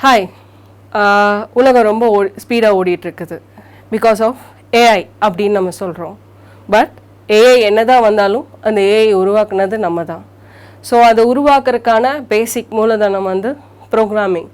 Hi, உலகம் ரொம்ப ஸ்பீடாக ஓடிட்டுருக்குது பிகாஸ் ஆஃப் ஏஐ அப்படின்னு நம்ம சொல்கிறோம். பட் ஏஐ என்ன தான் வந்தாலும் அந்த ஏஐ உருவாக்குனது நம்ம தான். ஸோ அதை உருவாக்குறதுக்கான பேசிக் மூலதனம் வந்து ப்ரோக்ராமிங்.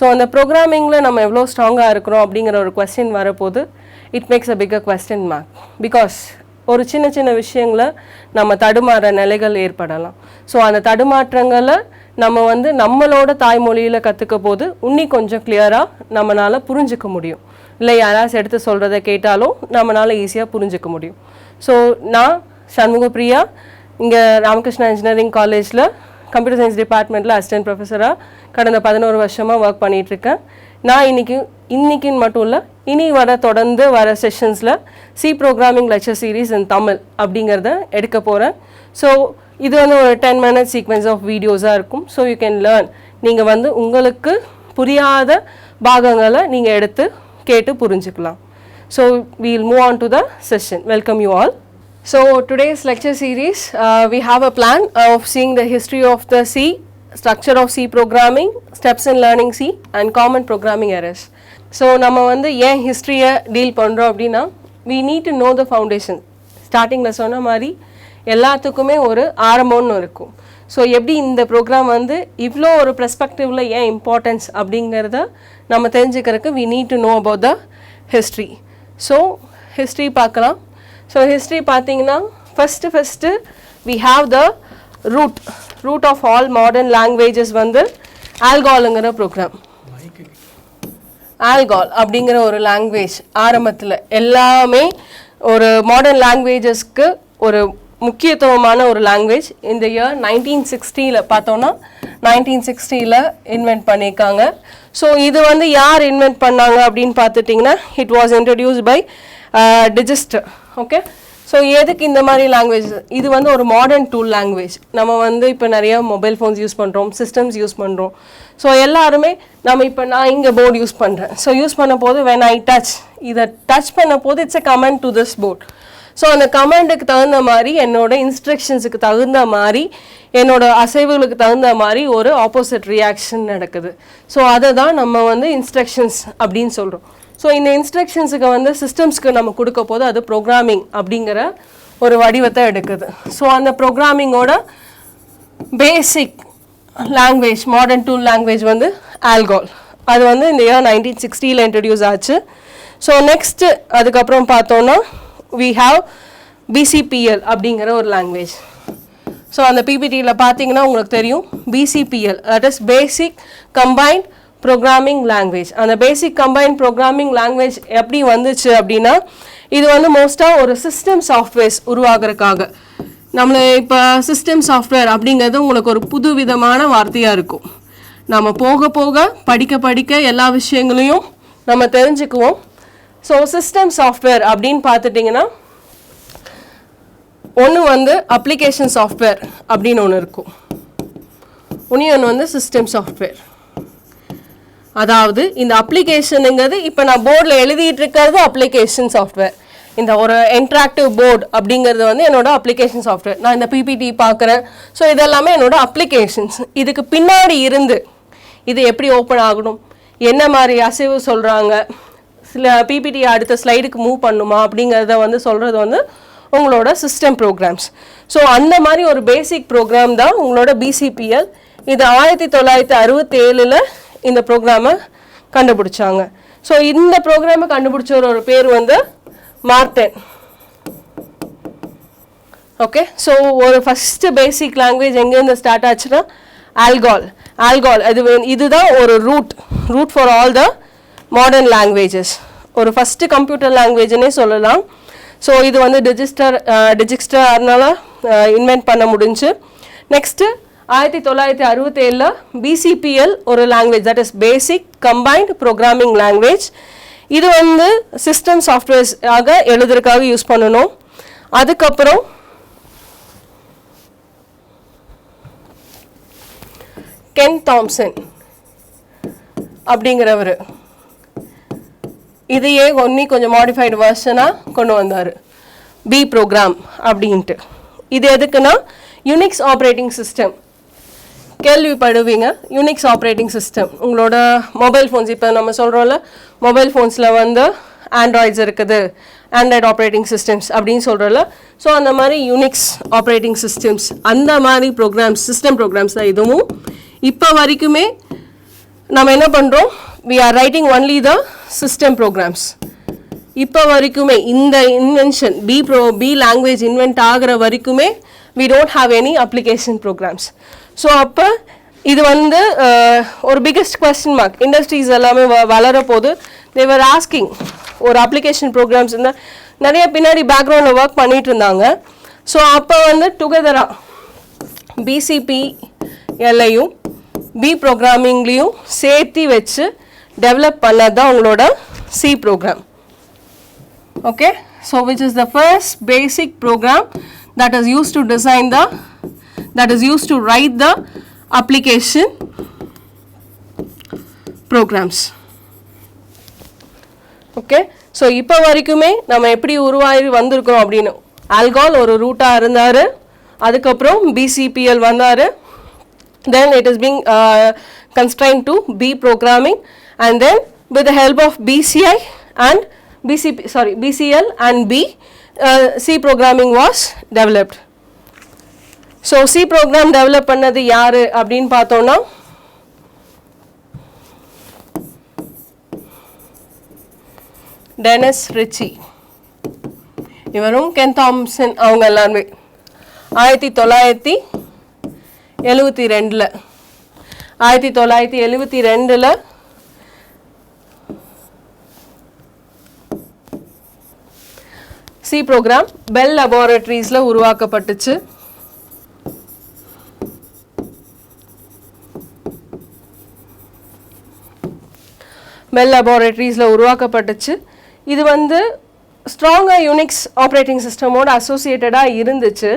ஸோ அந்த ப்ரோக்ராமிங்கில் நம்ம எவ்வளோ ஸ்ட்ராங்காக இருக்கிறோம் அப்படிங்கிற ஒரு கொஸ்டின் வரப்போது it makes a bigger question mark. Because ஒரு சின்ன சின்ன விஷயங்களை நம்ம தடுமாற நிலைகள் ஏற்படலாம். ஸோ அந்த தடுமாற்றங்களை நம்ம வந்து நம்மளோட தாய்மொழியில் கற்றுக்க போது இன்னி கொஞ்சம் கிளியராக நம்மளால் புரிஞ்சிக்க முடியும். இல்லை யாராச்சும் எடுத்து சொல்கிறத கேட்டாலும் நம்மளால் ஈஸியாக புரிஞ்சிக்க முடியும். ஸோ நான் சண்முகப்பிரியா இங்கே ராமகிருஷ்ணா இன்ஜினியரிங் காலேஜில் கம்ப்யூட்டர் சயின்ஸ் டிபார்ட்மெண்ட்டில் அசிஸ்டன்ட் ப்ரொஃபஸராக கடந்த 11 வருஷமாக ஒர்க் பண்ணிகிட்ருக்கேன். நான் இன்னைக்குன்னு மட்டும் இல்லை, இனி தொடர்ந்து வர செஷன்ஸில் C programming lecture series in Tamil அப்படிங்கிறத எடுக்க போகிறேன். ஸோ இது வந்து ஒரு 10 minute சீக்வென்ஸ் ஆஃப் வீடியோஸாக இருக்கும். So you can learn. நீங்கள் வந்து உங்களுக்கு புரியாத பாகங்களை நீங்கள் எடுத்து கேட்டு புரிஞ்சுக்கலாம். So we'll move on to the session. Welcome you all. So today's lecture series, we have a plan of seeing the history of the C, structure of C programming, steps in learning C and common programming errors. So நம்ம வந்து ஏன் ஹிஸ்ட்ரியை deal பண்ணுறோம் அப்படின்னா, we need to know the foundation. ஸ்டார்டிங்கில் சொன்ன மாதிரி எல்லாத்துக்குமே ஒரு ஆரம்பம்னு இருக்கும். ஸோ எப்படி இந்த ப்ரோக்ராம் வந்து இவ்வளோ ஒரு பெர்ஸ்பெக்டிவில் ஏன் இம்பார்ட்டன்ஸ் அப்படிங்கிறத நம்ம தெரிஞ்சுக்கிறதுக்கு we need to know about the history. So history பார்க்கலாம். ஸோ ஹிஸ்ட்ரி பார்த்தீங்கன்னா first we have the root of all modern languages வந்து ஆல்காலுங்கிற ப்ரோக்ராம். ஆல்கால் அப்படிங்கிற ஒரு லாங்குவேஜ் ஆரம்பத்தில் எல்லாமே ஒரு மாடர்ன் லாங்குவேஜஸ்க்கு ஒரு முக்கியத்துவமான ஒரு லாங்குவேஜ். இந்த இயர் 1960 பார்த்தோன்னா 1960 இன்வென்ட் பண்ணியிருக்காங்க. ஸோ இது வந்து யார் இன்வென்ட் பண்ணாங்க அப்படின்னு பார்த்துட்டிங்கன்னா இட் வாஸ் இன்ட்ரடியூஸ்ட் பை டிஜிஸ்டர். ஓகே, ஸோ எதுக்கு இந்த மாதிரி லாங்குவேஜ்? இது வந்து ஒரு மாடர்ன் டூல் லாங்குவேஜ். நம்ம வந்து இப்போ நிறைய மொபைல் ஃபோன்ஸ் யூஸ் பண்ணுறோம், சிஸ்டம்ஸ் யூஸ் பண்ணுறோம். ஸோ எல்லாருமே நான் இங்கே போர்டு யூஸ் பண்ணுறேன். ஸோ யூஸ் பண்ண போது when I touch, இதை டச் பண்ண போது it's a command to this board. So அந்த கமாண்டுக்கு தகுந்த மாதிரி என்னோட இன்ஸ்ட்ரக்ஷன்ஸுக்கு தகுந்த மாதிரி என்னோட அசைவுகளுக்கு தகுந்த மாதிரி ஒரு ஆப்போசிட் ரியாக்ஷன் நடக்குது. ஸோ அதை தான் நம்ம வந்து இன்ஸ்ட்ரக்ஷன்ஸ் அப்படின்னு சொல்கிறோம். ஸோ இந்த இன்ஸ்ட்ரக்ஷன்ஸுக்கு வந்து சிஸ்டம்ஸ்க்கு நம்ம கொடுக்க போது அது ப்ரோக்ராமிங் அப்படிங்கிற ஒரு வடிவத்தை எடுக்குது. ஸோ அந்த ப்ரோக்ராமிங்கோட பேசிக் லாங்குவேஜ், மாடர்ன் டூல் லாங்குவேஜ் வந்து ஆல்கால். அது வந்து இந்த இயர் 1960 இன்ட்ரடியூஸ் ஆச்சு. ஸோ நெக்ஸ்ட்டு அதுக்கப்புறம் பார்த்தோன்னா we have BCPL அப்படிங்கிற ஒரு லாங்குவேஜ். ஸோ அந்த பிபிடியில் பார்த்தீங்கன்னா உங்களுக்கு தெரியும் BCPL, that is basic combined programming language. அந்த பேசிக் கம்பைன்ட் ப்ரோக்ராமிங் லாங்குவேஜ் எப்படி வந்துச்சு அப்படின்னா, இது வந்து மோஸ்ட்டாக ஒரு சிஸ்டம் சாஃப்ட்வேர்ஸ் உருவாகிறதுக்காக. நம்மளை இப்போ சிஸ்டம் சாஃப்ட்வேர் அப்படிங்கிறது உங்களுக்கு ஒரு புது விதமான வார்த்தையாக இருக்கும். நம்ம போக போக படிக்க எல்லா விஷயங்களையும் நம்ம தெரிஞ்சுக்குவோம். ஸோ சிஸ்டம் சாஃப்ட்வேர் அப்படின்னு பார்த்துட்டிங்கன்னா ஒன்று வந்து அப்ளிகேஷன் சாஃப்ட்வேர் அப்படின்னு ஒன்று இருக்கும், ஒன்று வந்து சிஸ்டம் சாஃப்ட்வேர். அதாவது இந்த அப்ளிகேஷனுங்கிறது இப்போ நான் போர்டில் எழுதிட்டு இருக்கிறது அப்ளிகேஷன் சாஃப்ட்வேர். இந்த ஒரு இன்ட்ராக்டிவ் போர்டு அப்படிங்கிறது வந்து என்னோட அப்ளிகேஷன் சாஃப்ட்வேர். நான் இந்த பிபிடி பார்க்குறேன். ஸோ இதெல்லாமே என்னோட அப்ளிகேஷன்ஸ். இதுக்கு பின்னாடி இருந்து இது எப்படி ஓப்பன் ஆகணும், என்ன மாதிரி அசைவு சொல்கிறாங்க, சில பிபிடி அடுத்த ஸ்லைடுக்கு மூவ் பண்ணுமா அப்படிங்கிறத வந்து சொல்கிறது வந்து உங்களோட சிஸ்டம் ப்ரோக்ராம்ஸ். ஸோ அந்த மாதிரி ஒரு பேசிக் ப்ரோக்ராம் தான் உங்களோட BCPL. இது 1967 இந்த ப்ரோக்ராமை கண்டுபிடிச்சாங்க. ஸோ இந்த ப்ரோக்ராமை கண்டுபிடிச்ச ஒரு பேர் வந்து மார்டன். ஓகே, ஸோ ஒரு ஃபஸ்ட்டு பேசிக் லாங்குவேஜ் எங்கேருந்து ஸ்டார்ட் ஆச்சுன்னா ஆல்கால். இதுதான் ஒரு root for all the modern languages. ஒரு ஃபஸ்ட்டு கம்ப்யூட்டர் லாங்குவேஜ்னே சொல்லலாம். ஸோ இது வந்து டிஜிஸ்டர்னால இன்வென்ட் பண்ண முடிஞ்சு. நெக்ஸ்ட்டு 1967 BCPL ஒரு language, that is basic combined programming language. இது வந்து சிஸ்டம் சாஃப்ட்வேர்ஸ் ஆக எழுதுறதுக்காக யூஸ் பண்ணணும். அதுக்கப்புறம் கென் தாம்சன் அப்படிங்கிறவர் இதையே கொஞ்சம் மாடிஃபைடு வெர்ஷனாக கொண்டு வந்தார், பி ப்ரோக்ராம் அப்படின்ட்டு. இது எதுக்குன்னா யூனிக்ஸ் ஆப்ரேட்டிங் சிஸ்டம் கேள்விப்படுவீங்க. யூனிக்ஸ் ஆப்ரேட்டிங் சிஸ்டம் உங்களோட மொபைல் ஃபோன்ஸ், இப்போ நம்ம சொல்கிறோம்ல மொபைல் ஃபோன்ஸில் வந்து ஆண்ட்ராய்ட்ஸ் இருக்குது, ஆண்ட்ராய்டு ஆப்ரேட்டிங் சிஸ்டம்ஸ் அப்படின்னு சொல்கிறோம்ல. ஸோ அந்த மாதிரி யூனிக்ஸ் ஆப்ரேட்டிங் சிஸ்டம்ஸ் அந்த மாதிரி ப்ரோக்ராம்ஸ், சிஸ்டம் ப்ரோக்ராம்ஸ் தான் இதுவும். இப்போ வரைக்குமே நம்ம என்ன பண்ணுறோம், we are writing only the system programs. இப்போ வரைக்குமே இந்த இன்வென்ஷன் பி லாங்குவேஜ் இன்வென்ட் ஆகிற வரைக்குமே we don't have any application programs. So அப்போ இது வந்து ஒரு பிக்கெஸ்ட் கொஸ்டின் மார்க். இண்டஸ்ட்ரீஸ் எல்லாமே வளர போது they were asking ஒரு அப்ளிகேஷன் ப்ரோக்ராம்ஸ் இருந்தால் நிறைய பின்னாடி பேக்ரவுண்டில் ஒர்க் பண்ணிட்டு இருந்தாங்க. ஸோ அப்போ வந்து டுகெதராக பிசிபி எல்லையும் பி ப்ரோக்ராமிங்லேயும் சேர்த்து வச்சு டெவலப் பண்ணது தான் உங்களோட C program. Okay, so which is the first basic program that is used to design the, that is used to write the application programs. Okay, so இப்போ வரைக்குமே நம்ம எப்படி உருவாகி வந்திருக்கிறோம் அப்படின்னு, ஆல்கால் ஒரு ரூட்டாக இருந்தார், அதுக்கப்புறம் பிசிபிஎல் வந்தார், then it is being constrained to B programming, and then with the help of BCI and BCL and B, C programming was developed. So C program develop பண்ணது யாரு அப்படின்னு பார்த்தோம்னா டெனிஸ் ரிச்சி, இவரும் Ken Thomson, அவங்க எல்லாருமே 1972 C program bell லெபார்டரிஸில் உருவாக்கப்பட்டுச்சு. Bell லெபார்டரிஸில் உருவாக்கப்பட்டுச்சு. இது வந்து ஸ்ட்ராங்காக யூனிக்ஸ் ஆப்ரேட்டிங் சிஸ்டமோட அசோசியேட்டடாக இருந்துச்சு.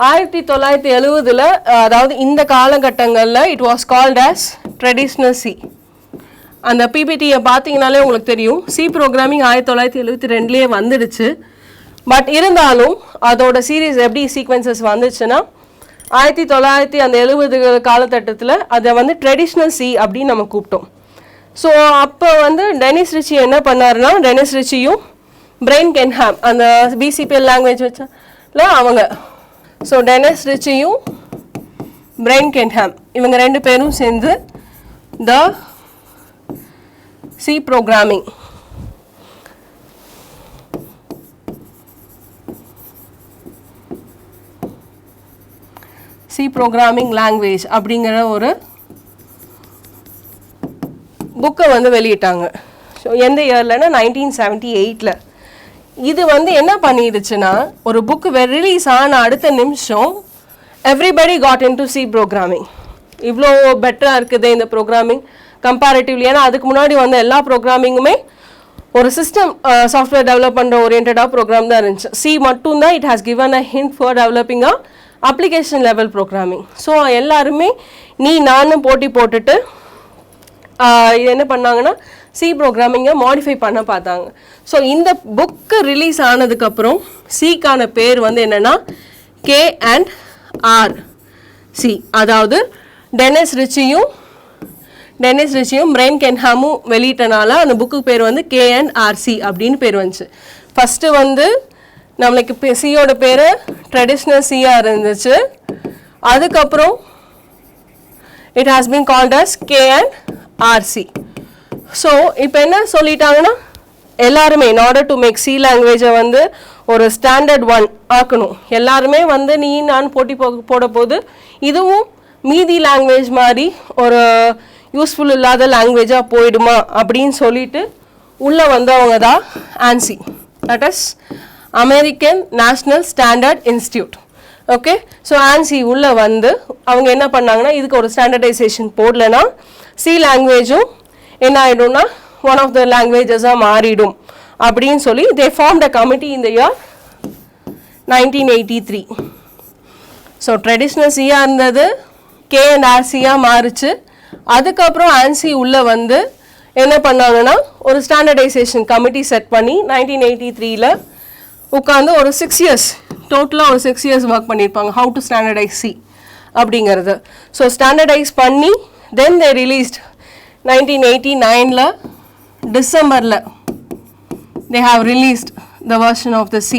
1970 அதாவது இந்த காலகட்டங்களில் it was called as traditional C. அந்த பிபிடியை பார்த்தீங்கனாலே உங்களுக்கு தெரியும், சி ப்ரோக்ராமிங் 1972 வந்துடுச்சு. பட் இருந்தாலும் அதோட சீரீஸ் எப்படி சீக்வன்சஸ் வந்துச்சுன்னா 1970 காலகட்டத்தில் அதை வந்து ட்ரெடிஷ்னல் சி அப்படின்னு நம்ம கூப்பிட்டோம். ஸோ அப்போ வந்து டெனிஸ் ரிச்சி என்ன பண்ணாருன்னா, டெனிஸ் ரிச்சியும் பிரெயின் கென்ஹாம் அந்த பிசிபிஎல் லாங்குவேஜ் வச்சால அவங்க, ஸோ டெனிஸ் ரிச்சியும் பிரெயின் கென்ஹாம் இவங்க ரெண்டு பேரும் சேர்ந்து the C programming C programming language அப்படிங்கிற ஒரு புக்கை வந்து வெளியிட்டாங்க. ஸோ எந்த இயர்லன்னா 1978. இது வந்து என்ன பண்ணிடுச்சுன்னா, ஒரு புக்கு ரிலீஸ் ஆன அடுத்த நிமிஷம் everybody got into C programming. இவ்வளோ பெட்டராக இருக்குது இந்த ப்ரோக்ராமிங் கம்பேரிட்டிவ்லி. ஏன்னா அதுக்கு முன்னாடி வந்து எல்லா ப்ரோக்ராமிங்குமே ஒரு சிஸ்டம் சாஃப்ட்வேர் டெவலப் பண்ணுற ஓரியன்டாக ப்ரோக்ராம் தான் இருந்துச்சு. சி மட்டும்தான் it has given a hint for developing a application level programming. So எல்லாருமே நானும் போட்டி போட்டுட்டு இது என்ன பண்ணாங்கன்னா சி ப்ரோக்ராமிங்கை மாடிஃபை பண்ண பார்த்தாங்க. ஸோ இந்த புக்கு ரிலீஸ் ஆனதுக்கப்புறம் சிக்கான பேர் வந்து என்னென்னா K&R-C. அதாவது டெனிஸ் ரிச்சியும் பிரெயின் கென்ஹாமும் வெளியிட்டனால அந்த புக்கு பேர் வந்து K&R-C அப்படின்னு பேர் வந்துச்சு. ஃபஸ்ட்டு வந்து நம்மளுக்கு சியோட பேர் ட்ரெடிஷ்னல் சியாக இருந்துச்சு. அதுக்கப்புறம் it has been called as K&R-C. So இப்போ என்ன சொல்லிட்டாங்கன்னா, எல்லாருமே in order to make C லாங்குவேஜை வந்து ஒரு ஸ்டாண்டர்ட் ஒன் ஆக்கணும். எல்லாருமே வந்து நான் போட்டி போட போது இதுவும் மீதி லாங்குவேஜ் மாதிரி ஒரு யூஸ்ஃபுல் இல்லாத லாங்குவேஜாக போயிடுமா அப்படின்னு சொல்லிட்டு உள்ளே வந்தவங்க தான் ANSI, that is American national standard institute. Okay, so ANSI உள்ளே வந்து அவங்க என்ன பண்ணாங்கன்னா, இதுக்கு ஒரு ஸ்டாண்டர்டைசேஷன் போடலைன்னா சி லாங்குவேஜும் என்ன ஆகிடும்னா ஒன் ஆஃப் த லாங்குவேஜஸாக மாறிடும் அப்படின்னு சொல்லி தே ஃபார்ம்ட் அ கமிட்டி இந்த இயர் 1983. ஸோ ட்ரெடிஷ்னல் சியாக இருந்தது K&R-C-யாக மாறிச்சு. அதுக்கப்புறம் ANSI உள்ளே வந்து என்ன பண்ணாங்கன்னா ஒரு ஸ்டாண்டர்டைசேஷன் கமிட்டி செட் பண்ணி 1983 உட்காந்து ஒரு 6 years டோட்டலாக ஒரு 6 years ஒர்க் பண்ணியிருப்பாங்க. ஹவு டு ஸ்டாண்டர்டைஸ் சி அப்படிங்கிறது. ஸோ ஸ்டாண்டர்டைஸ் பண்ணி தென் தே ரிலீஸ்ட் 1989ல டிசம்பரில் they have released the version of the C.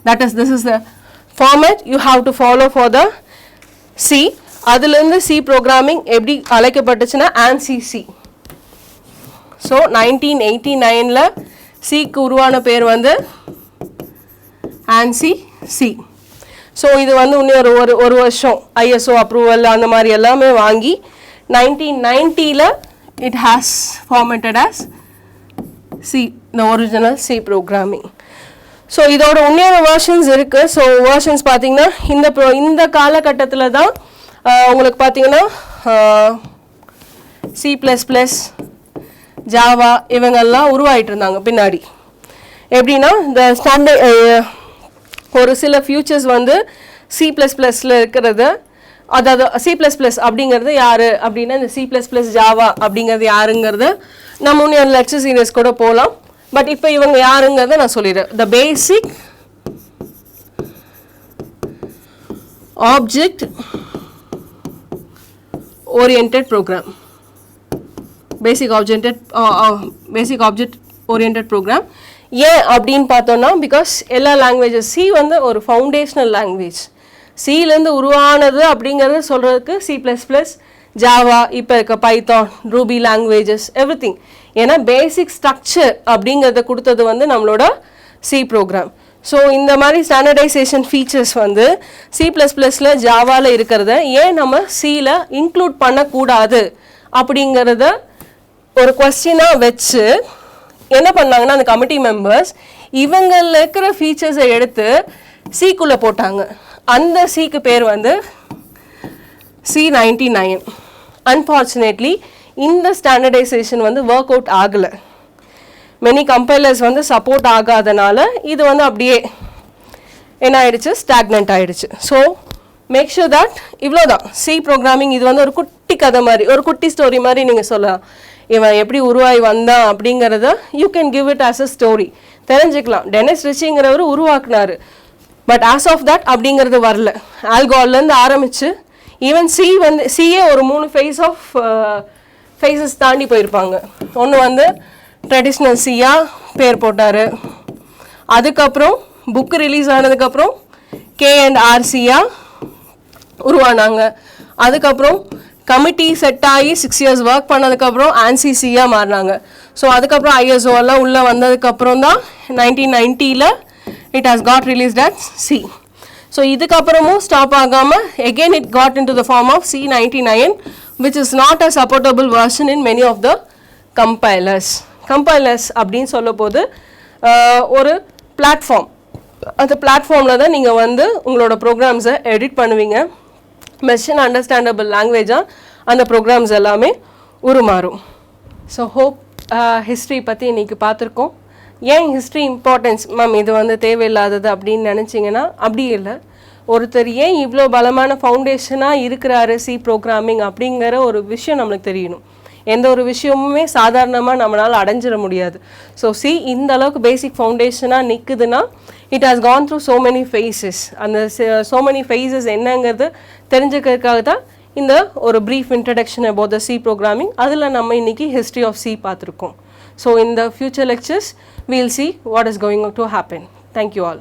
That is, this is the format you have to follow for the C. அதிலிருந்து C programming எப்படி அழைக்கப்பட்டுச்சுன்னா ANSI C. So 1989ல Cக்கு உருவான பேர் வந்து ANSI C. So இது வந்து இன்னும் ஒரு வருஷம் ISO அப்ரூவல் அந்த மாதிரி எல்லாமே வாங்கி 1990ல it has formatted as C, the original C programming. So இதோட உண்மையான வெர்ஷன்ஸ் இருக்குது. ஸோ வெர்ஷன்ஸ் பார்த்தீங்கன்னா இந்த காலகட்டத்தில் தான் உங்களுக்கு பார்த்தீங்கன்னா C++, ஜாவா இவங்கெல்லாம் உருவாயிட்டு இருந்தாங்க பின்னாடி. எப்படின்னா இந்த ஸ்டாண்டர்ட் ஒரு சில ஃபியூச்சர்ஸ் வந்து C++ல இருக்கிறது, அதாவது C++ அப்படிங்கிறது யார் அப்படின்னா இந்த C++, ஜாவா அப்படிங்கிறது யாருங்கிறது நம்ம இன்னும் லெக்சர் சீரியஸ் கூட போகலாம். பட் இப்போ இவங்க யாருங்கிறத நான் சொல்லிடுறேன். த பேசிக் ஆப்ஜெக்ட் ஓரியன்டட் ப்ரோக்ராம். பேசிக் ஆப்ஜெக்ட் ஓரியன்டட் ப்ரோக்ராம். ஏன் அப்படின்னு பார்த்தோன்னா, பிகாஸ் எல்லா லாங்குவேஜஸ் C வந்து ஒரு ஃபவுண்டேஷனல் லாங்குவேஜ். சிலேருந்து உருவானது அப்படிங்கிறது சொல்கிறதுக்கு C++, ஜாவா, இப்போ இருக்க பைத்தான், ரூபி லாங்குவேஜஸ் எவ்ரிதிங். ஏன்னா பேசிக் ஸ்ட்ரக்சர் அப்படிங்கிறத கொடுத்தது வந்து நம்மளோட C ப்ரோக்ராம். ஸோ இந்த மாதிரி ஸ்டாண்டர்டைசேஷன் ஃபீச்சர்ஸ் வந்து C++ல ஜாவாவில் இருக்கிறத ஏன் நம்ம சியில் இன்க்ளூட் பண்ணக்கூடாது அப்படிங்கிறத ஒரு கொஸ்டினாக வச்சு என்ன பண்ணாங்கன்னா அந்த கமிட்டி மெம்பர்ஸ் இவங்களில் இருக்கிற ஃபீச்சர்ஸை எடுத்து சிக்குள்ளே போட்டாங்க. அந்த சிக்கு பேர் வந்து C99. அன்ஃபார்ச்சுனேட்லி இந்த ஸ்டாண்டர்டைசேஷன் வந்து ஒர்க் அவுட் ஆகலை. மெனி கம்பைலர்ஸ் வந்து சப்போர்ட் ஆகாதனால இது வந்து அப்படியே என்ன ஆயிடுச்சு, ஸ்டாக்னன்ட் ஆயிடுச்சு. ஸோ மேக் ஷூர் தட் இவ்வளோதான் C ப்ரோக்ராமிங். இது வந்து ஒரு குட்டி கதை மாதிரி, ஒரு குட்டி ஸ்டோரி மாதிரி நீங்கள் சொல்லலாம். இவன் எப்படி உருவாகி வந்தான் அப்படிங்கிறத you can give it as a story, தெரிஞ்சுக்கலாம். டெனிஸ் ரிச்சிங்கிறவர் உருவாக்குனாரு, பட் ஆஸ் ஆஃப் தட் அப்படிங்கிறது வரல. ஆல்கோல்லேருந்து ஆரம்பித்து ஈவன் C வந்து சியே ஒரு 3 ஃபேஸஸ் தாண்டி போயிருப்பாங்க. ஒன்று வந்து ட்ரெடிஷ்னல் சியாக பேர் போட்டார். அதுக்கப்புறம் புக்கு ரிலீஸ் ஆனதுக்கப்புறம் K&R உருவானாங்க. அதுக்கப்புறம் கமிட்டி செட் ஆகி 6 years ஒர்க் பண்ணதுக்கப்புறம் ANSI சியாக மாறினாங்க. ஸோ அதுக்கப்புறம் ISO எல்லாம் உள்ளே வந்ததுக்கப்புறம் தான் 1990ல it has got released as C. So இதுக்கப்புறமும் ஸ்டாப் ஆகாமல் again it got into the form of C99, which is not a supportable version in many of the compilers. அப்படின்னு சொல்ல போது ஒரு பிளாட்ஃபார்ம், அந்த பிளாட்ஃபார்மில் தான் நீங்கள் வந்து உங்களோட ப்ரோக்ராம்ஸை எடிட் பண்ணுவீங்க. மெஷின் அண்டர்ஸ்டாண்டபிள் லாங்குவேஜாக அந்த ப்ரோக்ராம்ஸ் எல்லாமே உருமாறும். ஸோ ஹோப் ஹிஸ்ட்ரி பற்றி இன்றைக்கி பார்த்துருக்கோம். ஏன் ஹிஸ்ட்ரி இம்பார்ட்டன்ஸ் மேம் இது வந்து தேவையில்லாதது அப்படின்னு நினச்சிங்கன்னா அப்படி இல்லை. ஒருத்தர் ஏன் இவ்வளோ பலமான ஃபவுண்டேஷனாக இருக்கிறாரு C ப்ரோக்ராமிங் அப்படிங்கிற ஒரு விஷயம் நம்மளுக்கு தெரியணும். எந்த ஒரு விஷயமுமே சாதாரணமாக நம்மளால் அடைஞ்சிட முடியாது. ஸோ C இந்த அளவுக்கு பேசிக் ஃபவுண்டேஷனாக நிற்குதுன்னா it has gone through so many phases. அந்த ஸோ மெனி ஃபேஸஸ் என்னங்கிறது தெரிஞ்சுக்கிறதுக்காக தான் இந்த ஒரு brief introduction about the C programming. அதில் நம்ம இன்றைக்கி ஹிஸ்ட்ரி ஆஃப் C பார்த்துருக்கோம். So in the future lectures, we will see what is going to happen. Thank you all.